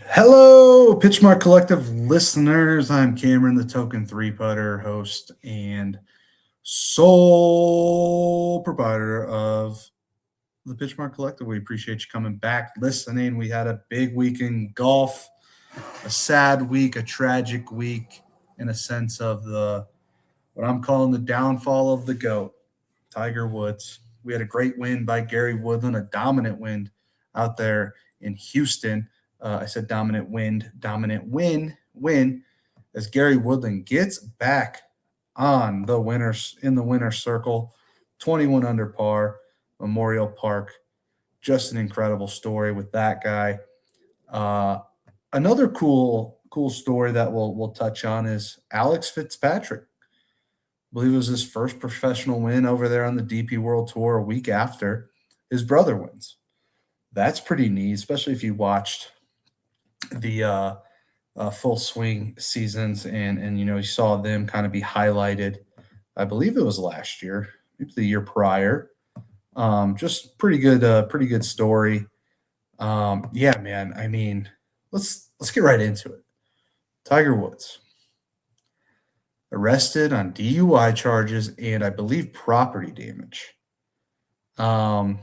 Hello, Pitchmark Collective listeners. I'm Cameron, the Token Three Putter host and sole proprietor of the Pitchmark Collective. We appreciate you coming back, listening. We had a big week in golf, a sad week, a tragic week, in a sense of the what I'm calling the downfall of the GOAT, Tiger Woods. We had a great win by Gary Woodland, a dominant win out there in Houston. I said dominant win, as Gary Woodland gets back on the winners in the winner's circle, 21 under par, Memorial Park. Just an incredible story with that guy. Uh, Another cool story that we'll touch on is Alex Fitzpatrick. I believe it was his first professional win over there on the DP World Tour a week after his brother wins. That's pretty neat, especially if you watched the full swing seasons and you saw them kind of be highlighted. I believe it was last year, maybe the year prior. Just pretty good story. Yeah, man. I mean, let's get right into it. Tiger Woods arrested on DUI charges and I believe property damage. Um,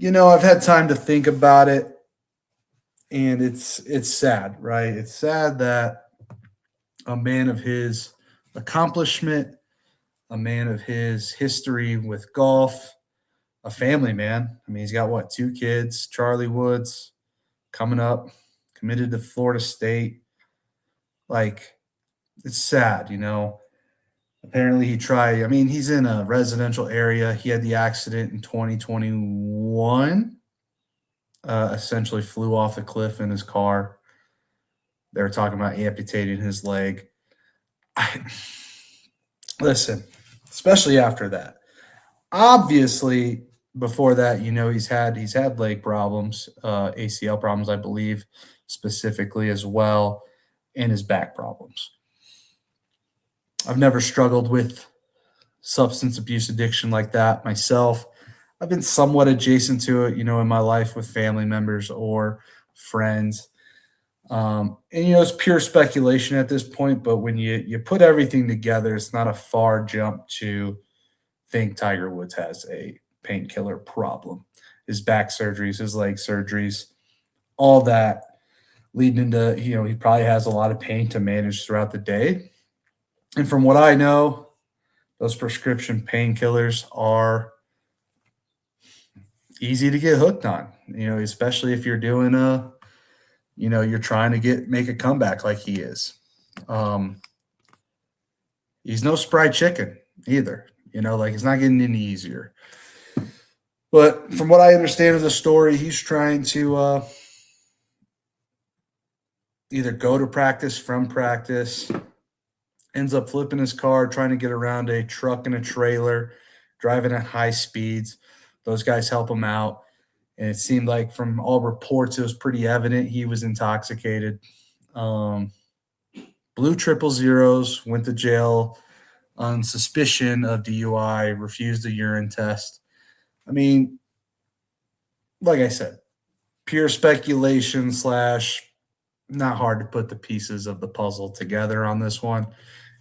I've had time to think about it, and it's sad, right? It's sad that a man of his accomplishment, a man of his history with golf, a family man. I mean, he's got what, two kids, Charlie Woods coming up, committed to Florida State. Like, it's sad. Apparently he tried, I mean, he's in a residential area. He had the accident in 2021. Essentially flew off a cliff in his car. They were talking about amputating his leg. Listen, especially after that. Obviously, before that, he's had leg problems, ACL problems, I believe, specifically as well, and his back problems. I've never struggled with substance abuse addiction like that myself. I've been somewhat adjacent to it, in my life with family members or friends. And it's pure speculation at this point, but when you put everything together, it's not a far jump to think Tiger Woods has a painkiller problem. His back surgeries, his leg surgeries, all that leading into, he probably has a lot of pain to manage throughout the day. And from what I know, those prescription painkillers are easy to get hooked on, especially if you're doing you're trying to make a comeback like he is. Um, he's no spry chicken either, like it's not getting any easier. But from what I understand of the story, he's trying to either go to practice from practice, ends up flipping his car, trying to get around a truck and a trailer, driving at high speeds. Those guys help him out. And it seemed like from all reports, it was pretty evident he was intoxicated. Blew triple zeros, went to jail on suspicion of DUI, refused a urine test. I mean, like I said, pure speculation slash not hard to put the pieces of the puzzle together on this one.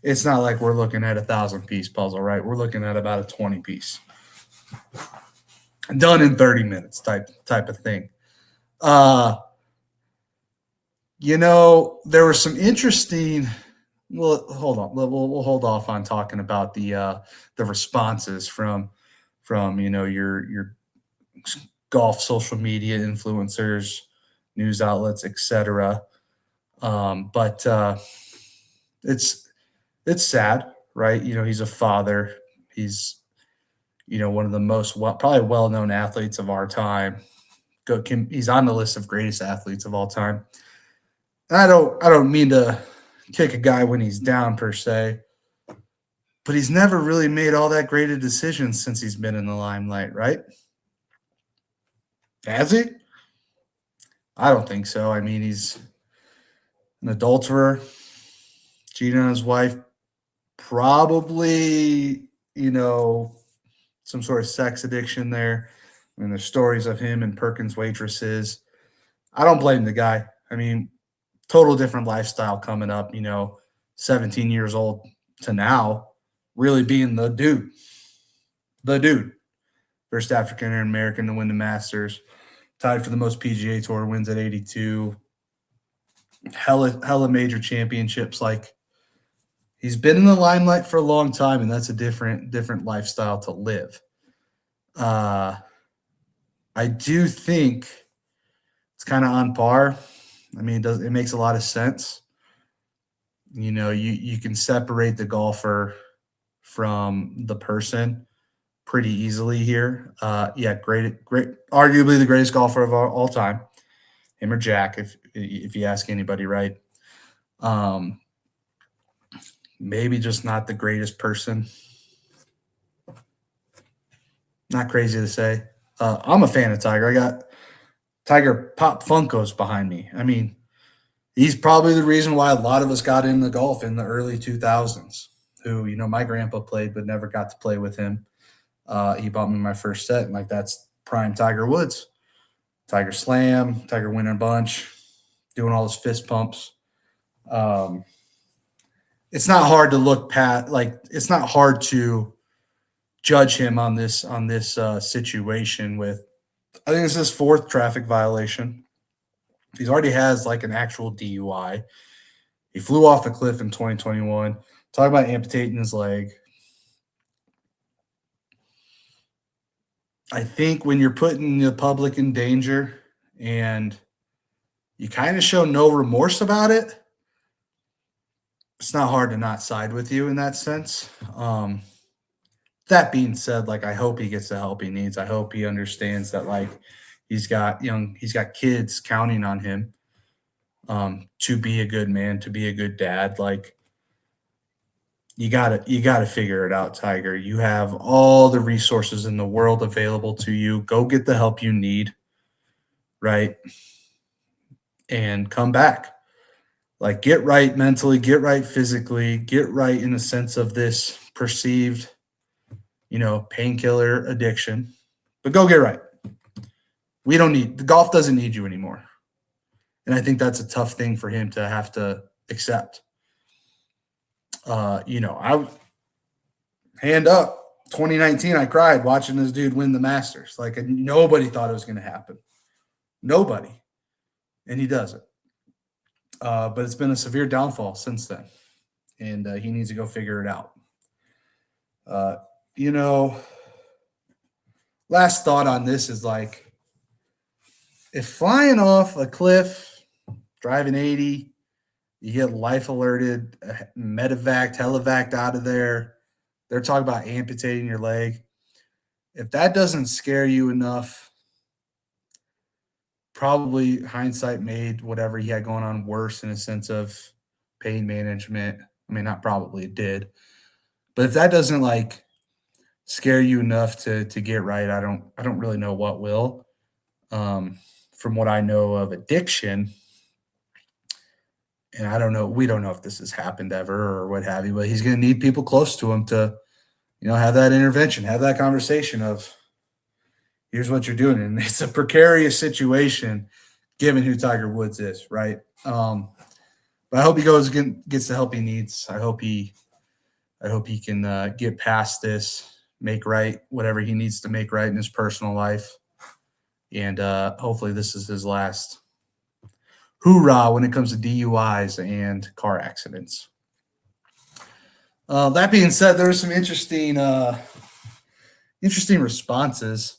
It's not like we're looking at 1,000-piece puzzle, right? We're looking at about a 20-piece. Done in 30 minutes type of thing. There were some interesting. Well, hold on. We'll hold off on talking about the responses from your golf social media influencers, news outlets, etc. But it's sad, right? He's a father. He's one of the most probably well-known athletes of our time. He's on the list of greatest athletes of all time. And I don't mean to kick a guy when he's down per se, but he's never really made all that great a decision since he's been in the limelight, right? Has he? I don't think so. I mean, he's an adulterer, cheating on his wife, probably, some sort of sex addiction there. I mean, there's stories of him and Perkins waitresses. I don't blame the guy. I mean, total different lifestyle coming up, 17 years old to now, really being the dude. First African American to win the Masters, tied for the most PGA Tour wins at 82. Hella major championships. Like, he's been in the limelight for a long time, and that's a different lifestyle to live. I do think it's kind of on par. I mean, it makes a lot of sense. You can separate the golfer from the person pretty easily here. Yeah, great, arguably the greatest golfer of all time, him or Jack, if you ask anybody, right? Maybe just not the greatest person. Not crazy to say. I'm a fan of Tiger. I got Tiger Pop Funkos behind me. I mean, he's probably the reason why a lot of us got into golf in the early 2000s. Who, my grandpa played but never got to play with him. He bought me my first set, and that's prime Tiger Woods. Tiger Slam, Tiger Winner a bunch, doing all his fist pumps. It's not hard to look past. It's not hard to judge him on this situation. With, I think it's his fourth traffic violation. He already has an actual DUI. He flew off a cliff in 2021. Talk about amputating his leg. I think when you're putting the public in danger and you kind of show no remorse about it, it's not hard to not side with you in that sense. That being said, I hope he gets the help he needs. I hope he understands that he's got kids counting on him to be a good man, to be a good dad. You gotta figure it out, Tiger. You have all the resources in the world available to you. Go get the help you need, right? And come back. Get right mentally, get right physically, get right in the sense of this perceived, painkiller addiction. But go get right. The golf doesn't need you anymore. And I think that's a tough thing for him to have to accept. I hand up 2019, I cried watching this dude win the Masters. Nobody thought it was going to happen. Nobody. And he does it. But it's been a severe downfall since then. And he needs to go figure it out. Last thought on this is if flying off a cliff, driving 80, you get life alerted, medevaced, helevaced out of there. They're talking about amputating your leg. If that doesn't scare you enough, probably hindsight made whatever he had going on worse in a sense of pain management. I mean, not probably, it did. But if that doesn't scare you enough to get right, I don't really know what will. From what I know of addiction, and I don't know, we don't know if this has happened ever or what have you, but he's going to need people close to him to, have that intervention, have that conversation of, here's what you're doing. And it's a precarious situation given who Tiger Woods is, right? But I hope he gets the help he needs. I hope he can get past this, make right whatever he needs to make right in his personal life. And hopefully this is his last hoorah when it comes to DUIs and car accidents. That being said, there were some interesting responses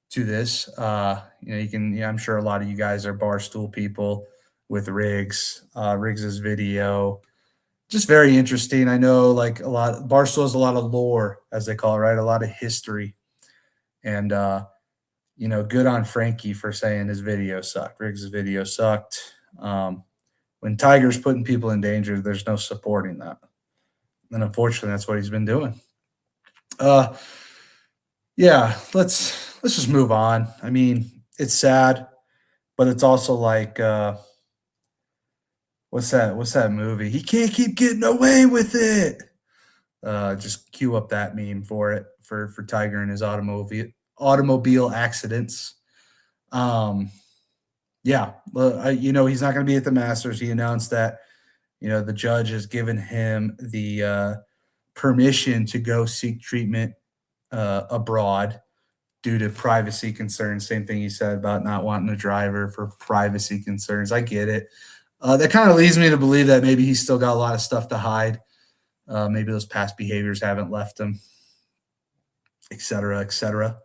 to this. I'm sure a lot of you guys are Barstool people with Riggs's video. Just very interesting. I know Barstool has a lot of lore, as they call it, right? A lot of history. And good on Frankie for saying his video sucked. Riggs's video sucked. When Tiger's putting people in danger, there's no supporting that. And unfortunately, that's what he's been doing. Yeah, let's just move on. I mean, it's sad, but it's also what's that movie? He can't keep getting away with it. Just cue up that meme for Tiger and his automobile accidents. Yeah, he's not going to be at the Masters. He announced that, the judge has given him the permission to go seek treatment abroad due to privacy concerns. Same thing he said about not wanting a driver for privacy concerns. I get it. That kind of leads me to believe that maybe he's still got a lot of stuff to hide. Maybe those past behaviors haven't left him, et cetera, et cetera.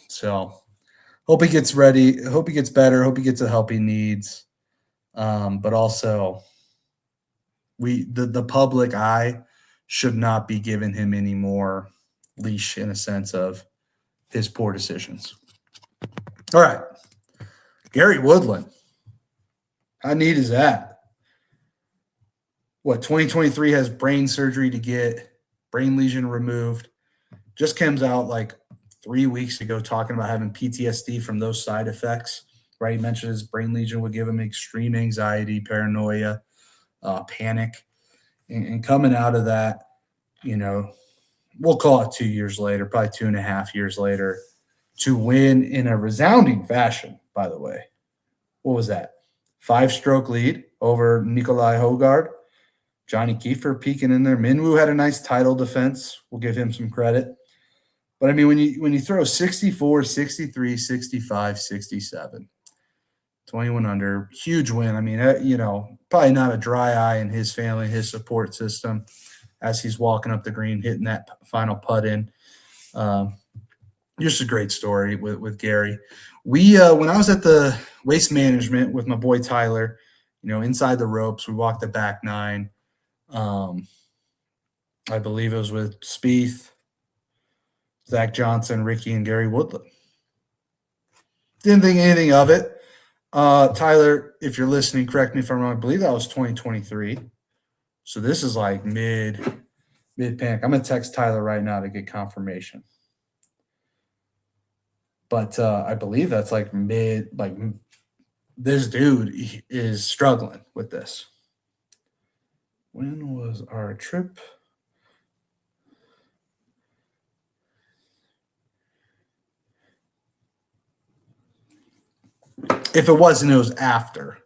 So hope he gets ready. Hope he gets better. Hope he gets the help he needs. But also, the public eye should not be giving him any more leash in a sense of his poor decisions. All right, Gary Woodland. How neat is that? What, 2023 has brain surgery to get brain lesion removed. Just comes out like 3 weeks ago talking about having PTSD from those side effects, right? He mentioned his brain lesion would give him extreme anxiety, paranoia, panic. And coming out of that, we'll call it 2 years later, probably 2.5 years later, to win in a resounding fashion, by the way. What was that? 5-stroke lead over Nikolai Hogard. Johnny Kiefer peeking in there. Minwoo had a nice title defense. We'll give him some credit. But, I mean, when you throw 64, 63, 65, 67, 21 under, huge win. I mean, probably not a dry eye in his family, his support system as he's walking up the green, hitting that final putt in. Just a great story with Gary. We when I was at the Waste Management with my boy Tyler, inside the ropes, we walked the back nine. I believe it was with Spieth, Zach Johnson, Ricky, and Gary Woodland. Didn't think anything of it. Tyler, if you're listening, correct me if I'm wrong. I believe that was 2023. So this is like mid-panic. I'm going to text Tyler right now to get confirmation. But I believe that's like this dude is struggling with this. When was our trip? If it wasn't, it was after.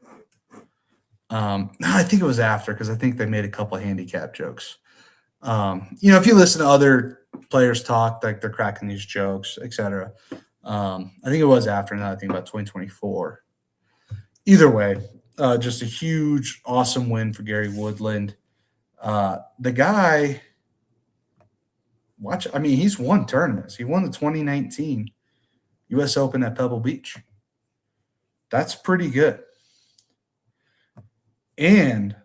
No, I think it was after because I think they made a couple of handicap jokes. If you listen to other players talk, like they're cracking these jokes, etc. I think it was after. Now I think about 2024. Either way, just a huge, awesome win for Gary Woodland. The guy, he's won tournaments. He won the 2019 U.S. Open at Pebble Beach. That's pretty good. And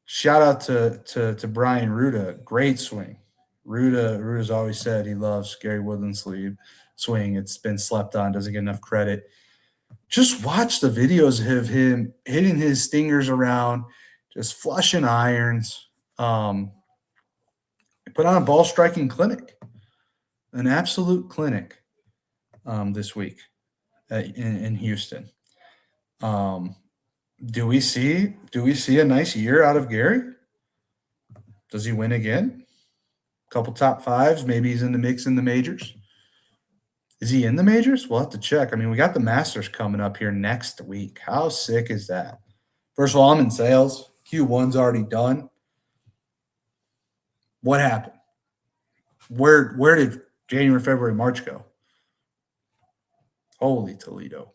shout out to Brian Ruda. Great swing. Ruda's always said he loves Gary Woodland's swing. It's been slept on, doesn't get enough credit. Just watch the videos of him hitting his stingers around, just flushing irons. Put on a ball striking clinic, an absolute clinic this week in Houston. Do we see a nice year out of Gary? Does he win again? A couple top fives, maybe he's in the mix in the majors. Is he in the majors? We'll have to check. I mean, we got the Masters coming up here next week. How sick is that? First of all, I'm in sales. Q1's already done. What happened? Where did January, February, March go? Holy Toledo.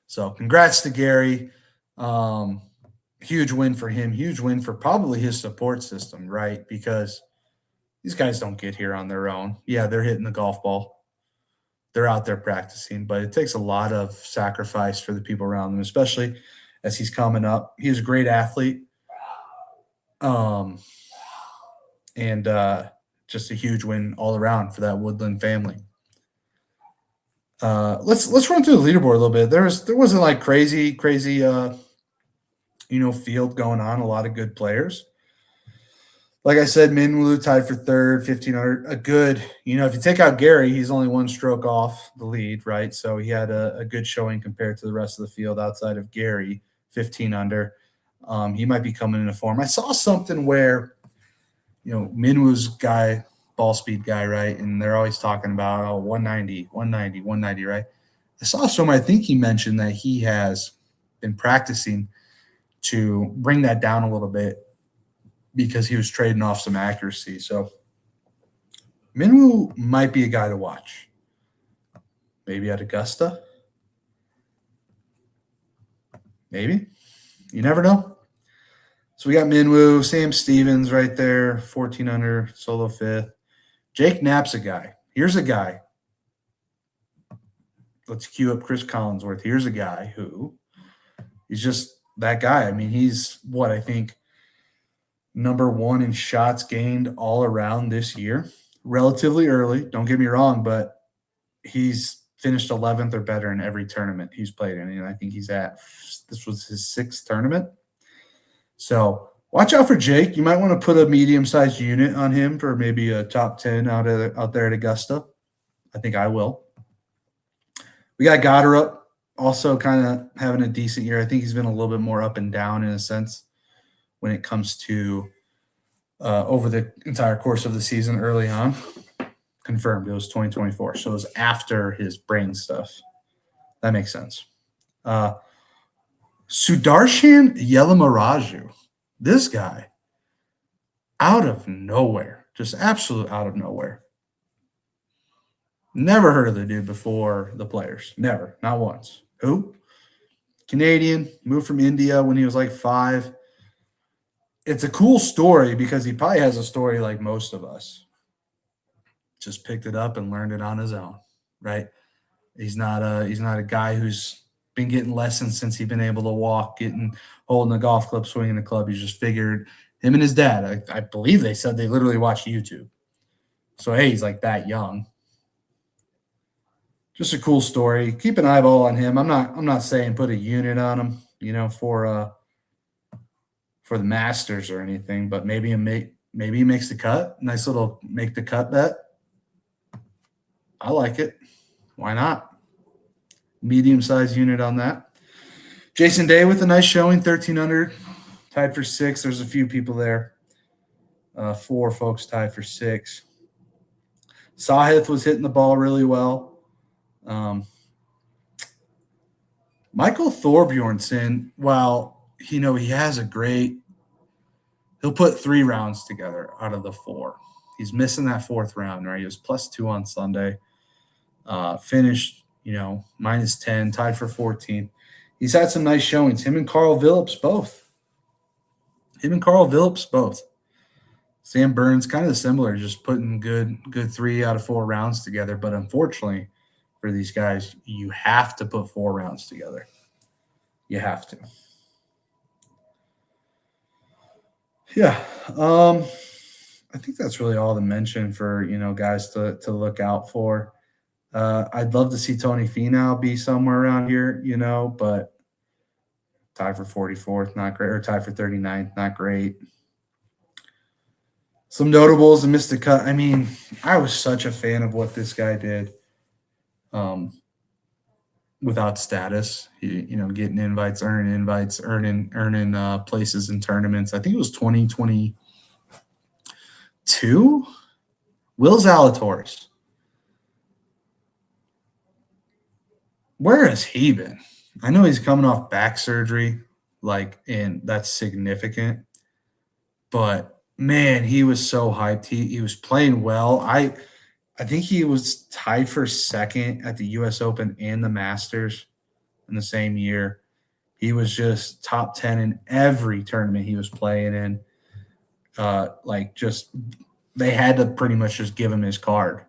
So congrats to Gary. Huge win for him. Huge win for probably his support system, right? Because these guys don't get here on their own. Yeah, they're hitting the golf ball. They're out there practicing, but it takes a lot of sacrifice for the people around them, especially as he's coming up. He's a great athlete. And just a huge win all around for that Woodland family. Let's run through the leaderboard a little bit. There wasn't like crazy field going on. A lot of good players. Like I said, Minwoo tied for third, 1,500. A good, if you take out Gary, he's only one stroke off the lead, right? So he had a good showing compared to the rest of the field outside of Gary, 15 under. He might be coming into form. I saw something where, Minwoo's ball speed guy, right? And they're always talking about 190, right? I saw somewhere, I think he mentioned that he has been practicing to bring that down a little bit because he was trading off some accuracy. So Minwoo might be a guy to watch. Maybe at Augusta. Maybe. You never know. So we got Minwoo, Sam Stevens right there, 14 under, solo fifth. Jake Knapp's a guy. Here's a guy. Let's cue up Chris Collinsworth. Here's a guy who he's just that guy. I mean, he's what I think number one in shots gained all around this year. Relatively early, don't get me wrong, but he's finished 11th or better in every tournament he's played in. And I think this was his sixth tournament. So watch out for Jake. You might want to put a medium-sized unit on him for maybe a top 10 out there at Augusta. I think I will. We got Goddard also kind of having a decent year. I think he's been a little bit more up and down in a sense when it comes to over the entire course of the season early on. Confirmed, it was 2024. So it was after his brain stuff. That makes sense. Sudarshan Yelamaraju. This guy, out of nowhere, just absolute out of nowhere. Never heard of the dude before the players. Never, not once. Who? Canadian, moved from India when he was like 5. It's a cool story because he probably has a story like most of us. Just picked it up and learned it on his own, right? He's not a guy who's been getting lessons since he's been able to walk, holding a golf club, swinging a club. He's just figured him and his dad. I believe they said they literally watched YouTube. So hey, he's like that young. Just a cool story. Keep an eyeball on him. I'm not saying put a unit on him, for the Masters or anything, but maybe he makes the cut. Nice little make the cut bet. I like it. Why not? Medium-sized unit on that. Jason Day with a nice showing, 13 under, tied for 6. There's a few people there. 4 folks tied for 6. Sahith was hitting the ball really well. Michael Thorbjornsen, while he has he'll put 3 rounds together out of the 4. He's missing that 4th round, right? He was +2 on Sunday. Finished, -10, tied for 14th. He's had some nice showings. Him and Carl Phillips both. Sam Burns, kind of similar, just putting good 3 out of 4 rounds together. But unfortunately for these guys, you have to put 4 rounds together. You have to. Yeah. I think that's really all to mention for, guys to look out for. I'd love to see Tony Finau be somewhere around here, but tied for 44th, not great, or tied for 39th, not great. Some notables and missed the cut. I mean, I was such a fan of what this guy did without status. He, getting invites, earning places in tournaments. I think it was 2022. Will Zalatoris. Where has he been? I know he's coming off back surgery, and that's significant. But man, he was so hyped. He was playing well. I think he was tied for 2nd at the U.S. Open and the Masters in the same year. He was just top 10 in every tournament he was playing in. They had to pretty much just give him his card.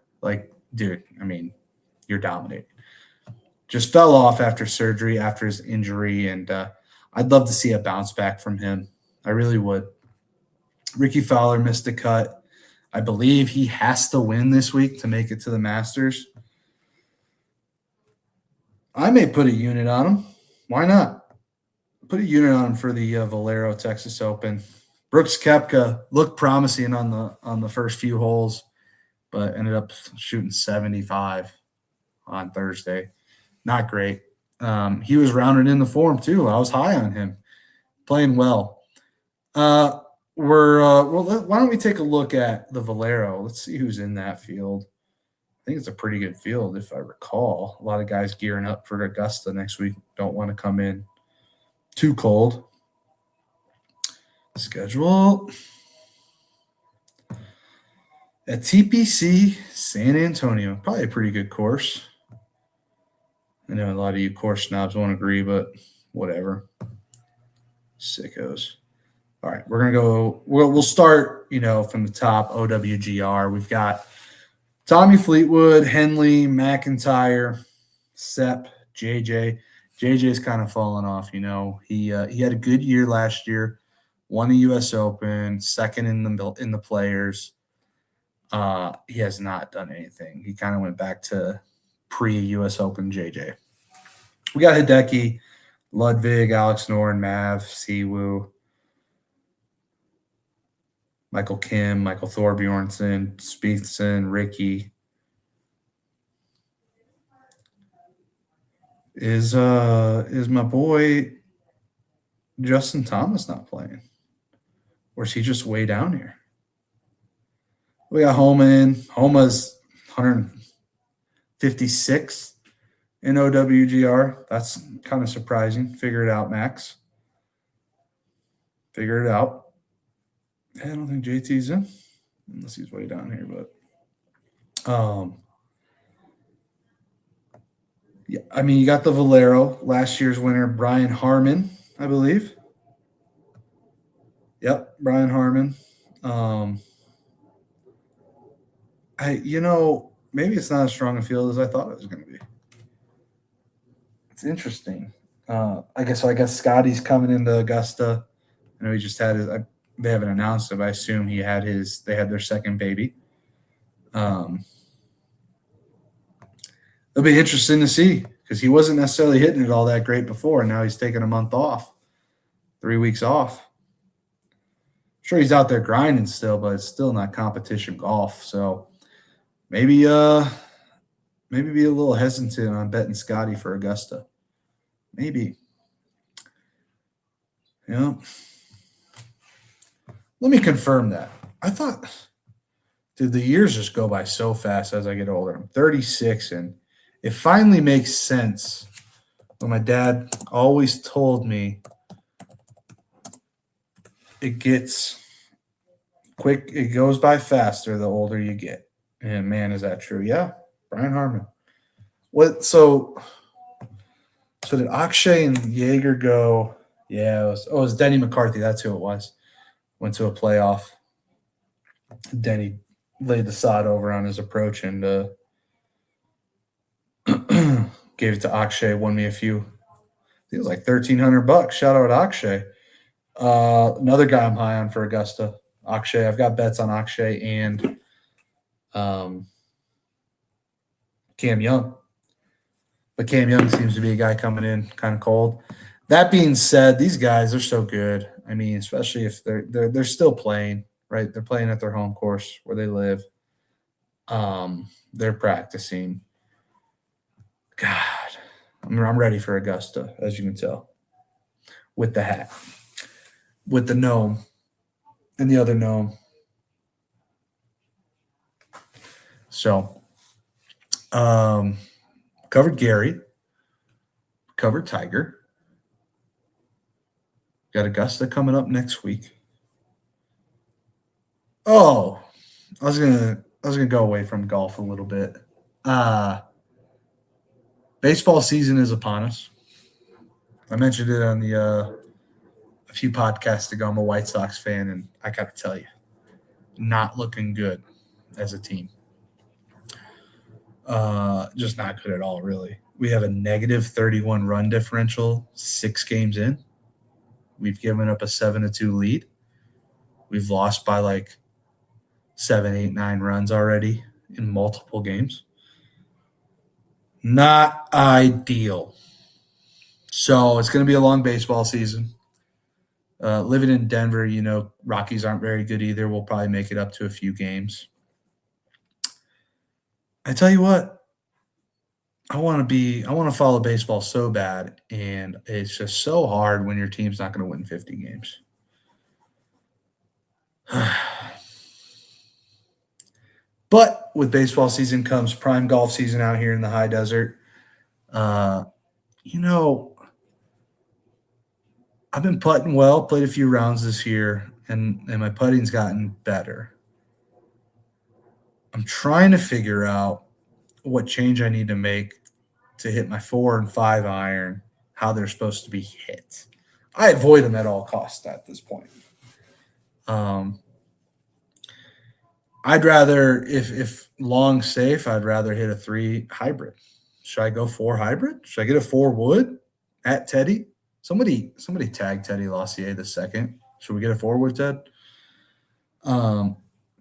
Dude, I mean, you're dominating. Just fell off after surgery, after his injury, and I'd love to see a bounce back from him. I really would. Ricky Fowler missed the cut. I believe he has to win this week to make it to the Masters. I may put a unit on him. Why not? Put a unit on him for the Valero Texas Open. Brooks Koepka looked promising on the first few holes, but ended up shooting 75 on Thursday. Not great. He was rounded in the form too. I was high on him, playing well. Why don't we take a look at the Valero? Let's see who's in that field. think it's a pretty good field, if I recall. A lot of guys gearing up for Augusta next week don't want to come in too cold. Schedule at TPC San Antonio. Probably a pretty good course. I know a lot of you course snobs won't agree, but whatever. Sickos. All right, we're gonna go. We'll start, from the top. OWGR. We've got Tommy Fleetwood, Henley, McIntyre, Sepp, JJ. JJ's kind of fallen off. He had a good year last year, won the U.S. Open, second in the Players. He has not done anything. He kind of went back to pre-U.S. Open JJ. We got Hideki, Ludwig, Alex Noren, Mav, Siwoo, Michael Kim, Michael Thorbjornsen, Spiethson, Ricky. Is my boy Justin Thomas not playing? Or is he just way down here? We got Homa in. Homa's 156 in OWGR. That's kind of surprising. Figure it out, Max. Figure it out. I don't think JT's in, unless he's way down here. But yeah, I mean, you got the Valero, last year's winner, Brian Harman, I believe. Yep, Brian Harman. Maybe it's not as strong a field as I thought it was going to be. It's interesting. I guess Scotty's coming into Augusta. I know he just had his. They haven't announced it, but I assume they had their second baby. It'll be interesting to see, because he wasn't necessarily hitting it all that great before, and now he's taking a month off, 3 weeks off. Sure, he's out there grinding still, but it's still not competition golf. So maybe be a little hesitant on betting Scotty for Augusta. Maybe. Yeah. Let me confirm that. I thought, dude, the years just go by so fast as I get older. I'm 36, and it finally makes sense when my dad always told me it gets quick. It goes by faster the older you get. And man, is that true? Yeah, Brian Harman. What? So did Akshay and Jaeger go? Yeah, it was Denny McCarthy. That's who it was. Went to a playoff. Denny laid the sod over on his approach and gave it to Akshay. Won me a few. I think it was like $1,300. Shout out Akshay. Another guy I'm high on for Augusta. Akshay. I've got bets on Akshay and Cam Young. But Cam Young seems to be a guy coming in kind of cold. That being said, these guys are so good. I mean, especially if they're still playing, right? They're playing at their home course where they live. They're practicing. God, I'm ready for Augusta, as you can tell. With the hat. With the gnome. And the other gnome. So, covered Gary. Covered Tiger. Got Augusta coming up next week. Oh, I was gonna go away from golf a little bit. Baseball season is upon us. I mentioned it on a few podcasts ago. I'm a White Sox fan, and I got to tell you, not looking good as a team. Just not good at all, really. We have a negative 31 run differential 6 games in. We've given up a 7-2 lead. We've lost by like 7, 8, 9 runs already in multiple games. Not ideal. So it's going to be a long baseball season. Living in Denver, Rockies aren't very good either. We'll probably make it up to a few games. I tell you what, I want to follow baseball so bad, and it's just so hard when your team's not going to win 50 games. But with baseball season comes prime golf season out here in the high desert. Uh, you know, I've been putting well, played a few rounds this year, and my putting's gotten better. I'm trying to figure out what change I need to make to hit my 4 and 5 iron, how they're supposed to be hit. I avoid them at all costs at this point. Um, I'd rather, if long safe, I'd rather hit a 3 hybrid. Should I go 4 hybrid? Should I get a 4 wood at Teddy? Somebody tag Teddy Lossier the second. Should we get a 4 wood, Ted?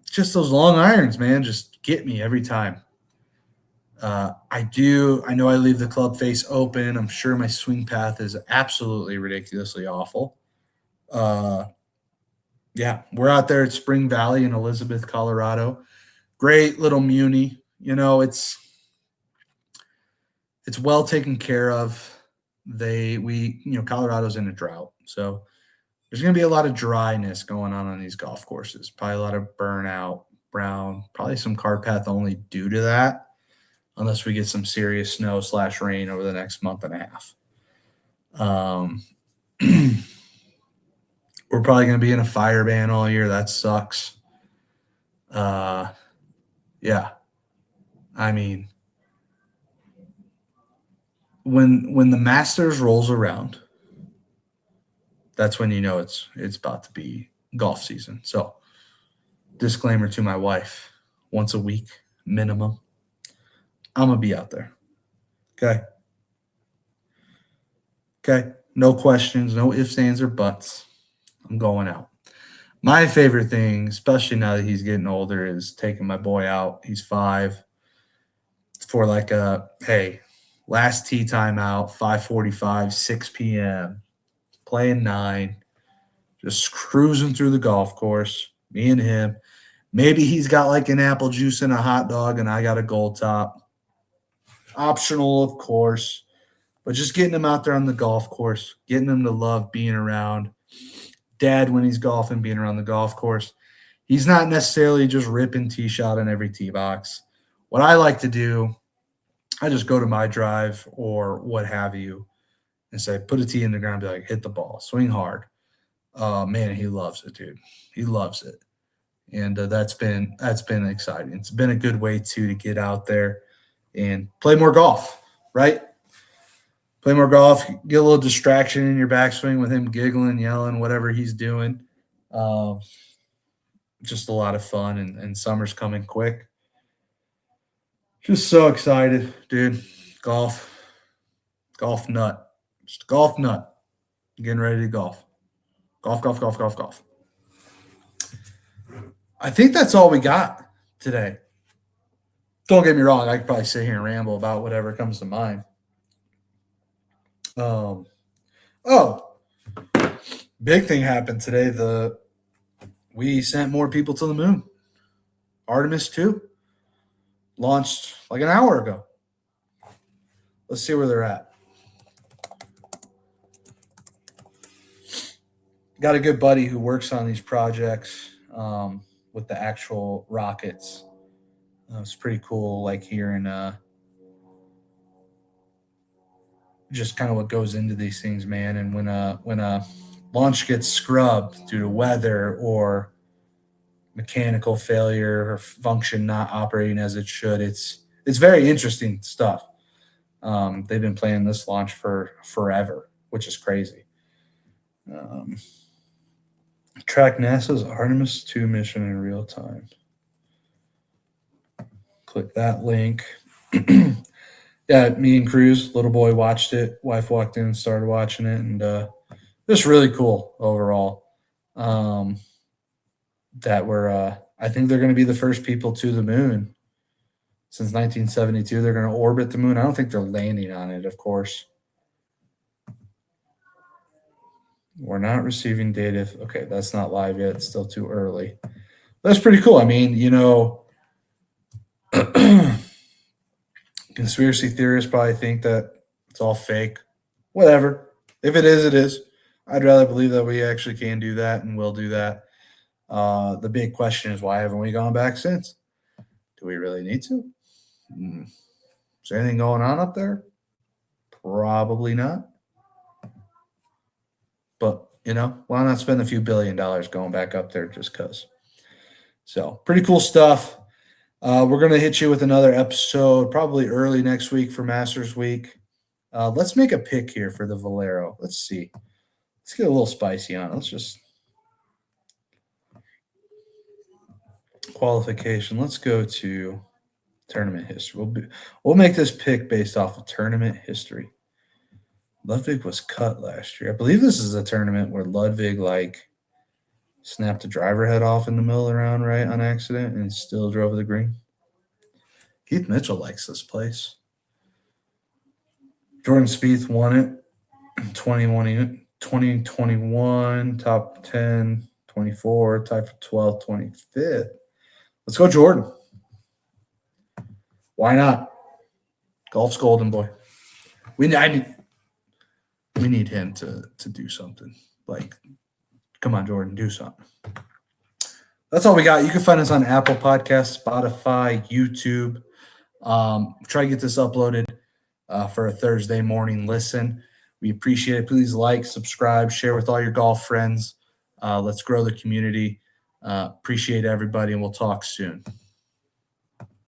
Just those long irons, man, just get me every time. I know I leave the club face open. I'm sure my swing path is absolutely ridiculously awful. Yeah, we're out there at Spring Valley in Elizabeth, Colorado. Great little muni. It's well taken care of. Colorado's in a drought, so there's going to be a lot of dryness going on these golf courses. Probably a lot of burnout, brown, probably some cart path only due to that, unless we get some serious snow/rain over the next month and a half. We're probably going to be in a fire ban all year. That sucks. Yeah. I mean, when the Masters rolls around, that's when you know it's about to be golf season. So, disclaimer to my wife, once a week minimum, I'm going to be out there. Okay. No questions, no ifs, ands, or buts. I'm going out. My favorite thing, especially now that he's getting older, is taking my boy out. He's 5 for like hey, last tee time out, 5:45, 6 p.m., playing 9, just cruising through the golf course, me and him. Maybe he's got like an apple juice and a hot dog, and I got a gold top. Optional, of course, but just getting him out there on the golf course, getting him to love being around Dad when he's golfing, being around the golf course. He's not necessarily just ripping tee shot on every tee box. What I like to do, I just go to my drive or what have you and say, put a tee in the ground, be like, hit the ball, swing hard. Man, he loves it, dude. He loves it. And that's been exciting. It's been a good way to get out there and play more golf, right? Play more golf, get a little distraction in your backswing with him giggling, yelling, whatever he's doing. Just a lot of fun, and summer's coming quick. Just so excited, dude. Golf nut. Just golf nut. Getting ready to golf. Golf. I think that's all we got today. Don't get me wrong. I could probably sit here and ramble about whatever comes to mind. Big thing happened today. We sent more people to the moon. Artemis 2 launched like an hour ago. Let's see where they're at. Got a good buddy who works on these projects with the actual rockets. It's pretty cool, like hearing just kind of what goes into these things, man. And when a launch gets scrubbed due to weather or mechanical failure or function not operating as it should, it's very interesting stuff. They've been planning this launch for forever, which is crazy. Track NASA's Artemis 2 mission in real time. Click that link. Yeah, me and Cruz, little boy, watched it. Wife walked in and started watching it, and just really cool overall. That we're, I think they're going to be the first people to the moon since 1972. They're going to orbit the moon. I don't think they're landing on it, of course. We're not receiving data. Okay, that's not live yet. It's still too early. That's pretty cool. I mean, conspiracy theorists probably think that it's all fake. Whatever. If it is, it is. I'd rather believe that we actually can do that and will do that. The big question is, why haven't we gone back since? Do we really need to? Is there anything going on up there? Probably not. But, why not spend a few $1 billion going back up there just because? So, pretty cool stuff. We're going to hit you with another episode probably early next week for Masters Week. Let's make a pick here for the Valero. Let's see. Let's get a little spicy on it. Let's just qualification. Let's go to tournament history. We'll make this pick based off of tournament history. Ludwig was cut last year. I believe this is a tournament where Ludwig snapped the driver head off in the middle of the round, right, on accident, and still drove the green. Keith Mitchell likes this place. Jordan Spieth won it in 2021, top 10, 24, tied for 12th, 25th. Let's go, Jordan. Why not? Golf's golden, boy. We need him to do something. Come on, Jordan, do something. That's all we got. You can find us on Apple Podcasts, Spotify, YouTube. Try to get this uploaded for a Thursday morning listen. We appreciate it. Please like, subscribe, share with all your golf friends. Let's grow the community. Appreciate everybody, and we'll talk soon.